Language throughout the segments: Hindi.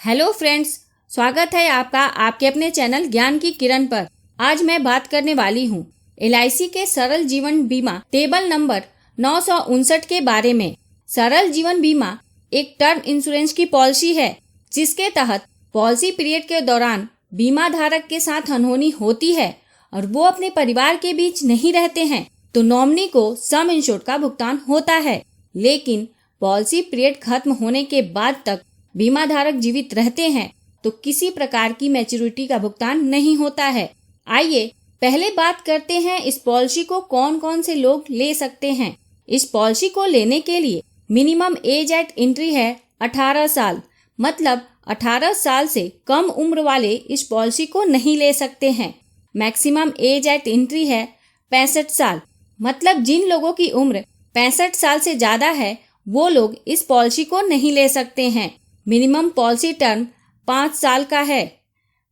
हेलो फ्रेंड्स, स्वागत है आपका आपके अपने चैनल ज्ञान की किरण पर। आज मैं बात करने वाली हूँ LIC के सरल जीवन बीमा टेबल नंबर 959 के बारे में। सरल जीवन बीमा एक टर्म इंश्योरेंस की पॉलिसी है जिसके तहत पॉलिसी पीरियड के दौरान बीमा धारक के साथ अनहोनी होती है और वो अपने परिवार के बीच नहीं रहते हैं तो नॉमिनी को सम इंश्योर्ड का भुगतान होता है। लेकिन पॉलिसी पीरियड खत्म होने के बाद तक बीमा धारक जीवित रहते हैं तो किसी प्रकार की मैच्योरिटी का भुगतान नहीं होता है। आइए पहले बात करते हैं इस पॉलिसी को कौन कौन से लोग ले सकते हैं। इस पॉलिसी को लेने के लिए मिनिमम एज एट एंट्री है 18 साल, मतलब 18 साल से कम उम्र वाले इस पॉलिसी को नहीं ले सकते हैं। मैक्सिमम एज एट एंट्री है 65 साल, मतलब जिन लोगों की उम्र 65 साल से ज्यादा है वो लोग इस पॉलिसी को नहीं ले सकते हैं। मिनिमम पॉलिसी टर्म 5 साल का है।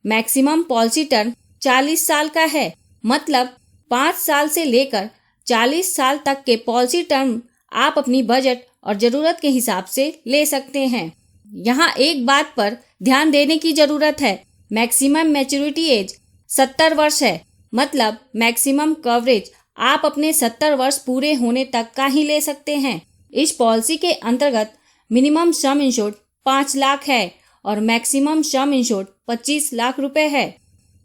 मैक्सिमम पॉलिसी टर्म 40 साल का है, मतलब 5 साल से लेकर 40 साल तक के पॉलिसी टर्म आप अपनी बजट और जरूरत के हिसाब से ले सकते हैं। यहाँ एक बात पर ध्यान देने की जरूरत है, मैक्सिमम मैच्योरिटी एज 70 वर्ष है, मतलब मैक्सिमम कवरेज आप अपने 70 वर्ष पूरे होने तक का ही ले सकते हैं। इस पॉलिसी के अंतर्गत मिनिमम सम इंश्योर्ड 5 लाख है और मैक्सिमम सम इंश्योर्ड 25 लाख रुपए है।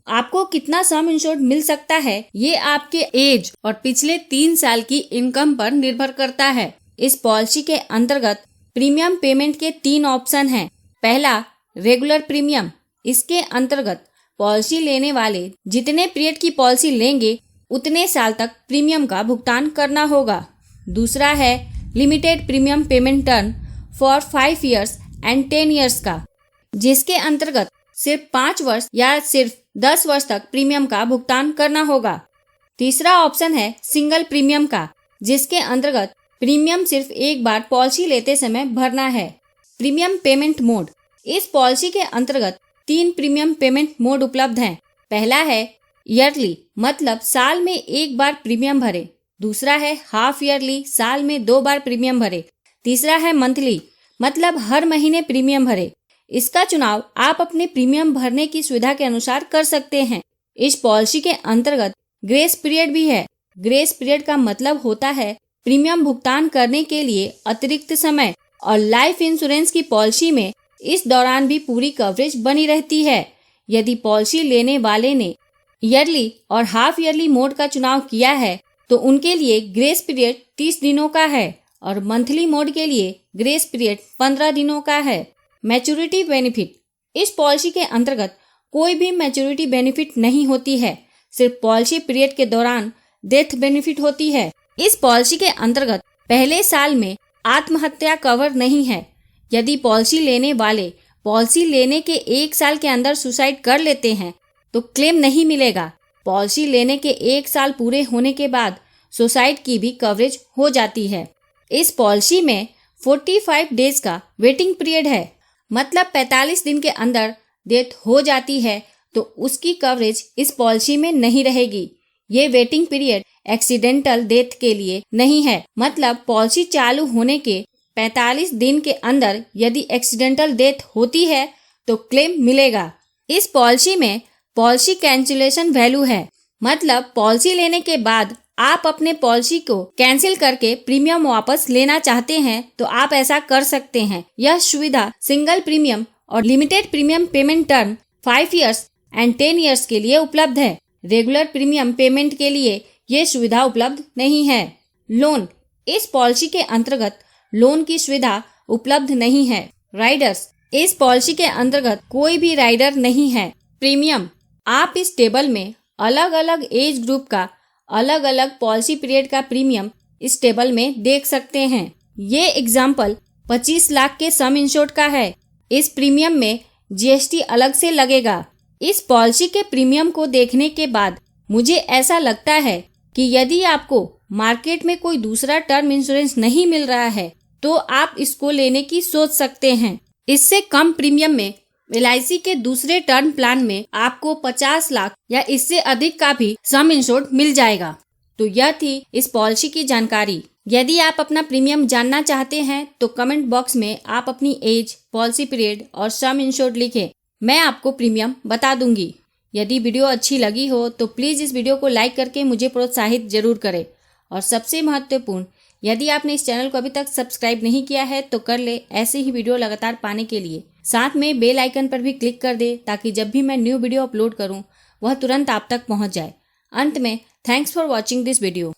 आपको कितना सम इंश्योर्ड मिल सकता है ये आपके एज और पिछले 3 साल की इनकम पर निर्भर करता है। इस पॉलिसी के अंतर्गत प्रीमियम पेमेंट के 3 ऑप्शन हैं। पहला, रेगुलर प्रीमियम। इसके अंतर्गत पॉलिसी लेने वाले जितने पीरियड की पॉलिसी लेंगे उतने साल तक प्रीमियम का भुगतान करना होगा। दूसरा है limited premium payment term for 5 years and 10 years का, जिसके अंतर्गत सिर्फ 5 वर्ष या सिर्फ 10 वर्ष तक प्रीमियम का भुगतान करना होगा। तीसरा ऑप्शन है सिंगल प्रीमियम का, जिसके अंतर्गत प्रीमियम सिर्फ एक बार पॉलिसी लेते समय भरना है। Premium payment mode. इस पॉलिसी के अंतर्गत 3 प्रीमियम पेमेंट मोड उपलब्ध हैं। पहला है ईयरली, मतलब साल में एक बार प्रीमियम भरे। दूसरा है हाफ ईयरली, साल में 2 बार प्रीमियम भरे। तीसरा है मंथली, मतलब हर महीने प्रीमियम भरे। इसका चुनाव आप अपने प्रीमियम भरने की सुविधा के अनुसार कर सकते हैं। इस पॉलिसी के अंतर्गत ग्रेस पीरियड भी है। ग्रेस पीरियड का मतलब होता है प्रीमियम भुगतान करने के लिए अतिरिक्त समय, और लाइफ इंश्योरेंस की पॉलिसी में इस दौरान भी पूरी कवरेज बनी रहती है। यदि पॉलिसी लेने वाले ने ईयरली और हाफ ईयरली मोड का चुनाव किया है तो उनके लिए ग्रेस पीरियड 30 दिनों का है और मंथली मोड के लिए ग्रेस पीरियड 15 दिनों का है। Maturity benefit. इस पॉलिसी के अंतर्गत कोई भी मैच्योरिटी बेनिफिट नहीं होती है, सिर्फ पॉलिसी पीरियड के दौरान डेथ बेनिफिट होती है। इस पॉलिसी के अंतर्गत पहले साल में आत्महत्या कवर नहीं है। यदि पॉलिसी लेने वाले पॉलिसी लेने के 1 साल के अंदर सुसाइड कर लेते हैं तो क्लेम नहीं मिलेगा। पॉलिसी लेने के 1 साल पूरे होने के बाद सुसाइड की भी कवरेज हो जाती है। इस पॉलिसी में 45 डेज का वेटिंग पीरियड है, मतलब 45 दिन के अंदर डेथ हो जाती है तो उसकी कवरेज इस पॉलिसी में नहीं रहेगी। ये वेटिंग पीरियड एक्सीडेंटल डेथ के लिए नहीं है, मतलब पॉलिसी चालू होने के 45 दिन के अंदर यदि एक्सीडेंटल डेथ होती है तो क्लेम मिलेगा। इस पॉलिसी में पॉलिसी कैंसिलेशन वैल्यू है, मतलब पॉलिसी लेने के बाद आप अपने पॉलिसी को कैंसिल करके प्रीमियम वापस लेना चाहते हैं तो आप ऐसा कर सकते हैं। यह सुविधा सिंगल प्रीमियम और limited premium payment term 5 years and 10 years के लिए उपलब्ध है। रेगुलर प्रीमियम पेमेंट के लिए ये सुविधा उपलब्ध नहीं है। लोन। इस पॉलिसी के अंतर्गत लोन की सुविधा उपलब्ध नहीं है। राइडर्स। इस पॉलिसी के अंतर्गत कोई भी राइडर नहीं है। प्रीमियम। आप इस टेबल में अलग अलग एज ग्रुप का अलग अलग पॉलिसी पीरियड का प्रीमियम इस टेबल में देख सकते हैं। ये एग्जाम्पल 25 लाख के सम इंश्योर्ड का है। इस प्रीमियम में GST अलग से लगेगा। इस पॉलिसी के प्रीमियम को देखने के बाद मुझे ऐसा लगता है कि यदि आपको मार्केट में कोई दूसरा टर्म इंश्योरेंस नहीं मिल रहा है तो आप इसको लेने की सोच सकते हैं। इससे कम प्रीमियम में LIC के दूसरे टर्म प्लान में आपको 50 लाख या इससे अधिक का भी सम इंश्योर्ड मिल जाएगा। तो यह थी इस पॉलिसी की जानकारी। यदि आप अपना प्रीमियम जानना चाहते हैं तो कमेंट बॉक्स में आप अपनी एज, पॉलिसी पीरियड और सम इंश्योर्ड लिखें। मैं आपको प्रीमियम बता दूंगी। यदि वीडियो अच्छी लगी हो तो प्लीज़ इस वीडियो को लाइक करके मुझे प्रोत्साहित जरूर करें। और सबसे महत्वपूर्ण, यदि आपने इस चैनल को अभी तक सब्सक्राइब नहीं किया है तो कर ले, ऐसे ही वीडियो लगातार पाने के लिए। साथ में बेल आइकन पर भी क्लिक कर दे ताकि जब भी मैं न्यू वीडियो अपलोड करूं वह तुरंत आप तक पहुंच जाए। अंत में thanks for watching this video.